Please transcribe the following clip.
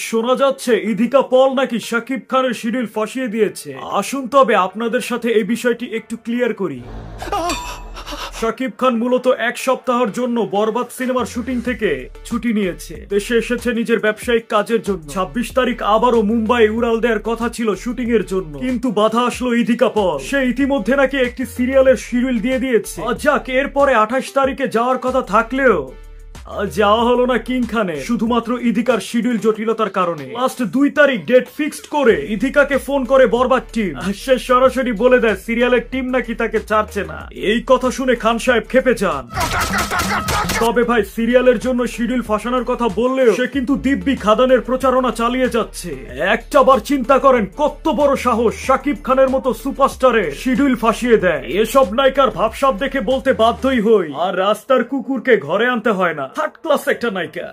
শোনা যাচ্ছে ইধিকা পল নাকি শাকিব খানের শিডিউল ফাঁসিয়ে দিয়েছে। আসুন তবে আপনাদের সাথে এই বিষয়টি একটু ক্লিয়ার করি। শাকিব খান মূলত এক সপ্তাহের জন্য বরবাদ সিনেমার শুটিং থেকে ছুটি নিয়েছে। দেশে এসেছে নিজের ব্যবসায়িক কাজের জন্য। 26 তারিখ আবারও মুম্বাই উড়াল দেওয়ার কথা ছিল শুটিং এর জন্য, কিন্তু বাধা আসলো ইধিকা পল। সে ইতিমধ্যে নাকি একটি সিরিয়ালের শিডিউল দিয়ে দিয়েছে। যাক, এরপরে 28 তারিখে যাওয়ার কথা থাকলেও যাওয়া হলো না কিং খানে, শুধুমাত্র ইধিকার শিডিউল জটিলতার কারণে। লাস্ট 2 তারিখ ডেট ফিক্সড করে ইধিকাকে ফোন করে বরবাদ টিম। সে সরাসরি বলে দেয় সিরিয়ালের টিম নাকি তাকে ছাড়ছে না। এই কথা শুনে খান সাহেব ক্ষেপে যান। তবে ভাই, সিরিয়ালের জন্য শিডিউল ফাঁসানোর কথা বললেও সে কিন্তু দিব্যি খাদানের প্রচারণা চালিয়ে যাচ্ছে। একটা বার চিন্তা করেন কত বড় সাহস শাকিব খানের মতো সুপারস্টারে শিডিউল ফাঁসিয়ে দেয়। এসব নায়িকার ভাবসাব দেখে বলতে বাধ্যই হই, আর রাস্তার কুকুরকে ঘরে আনতে হয় না। থার্ড ক্লাস একটা নায়িকা।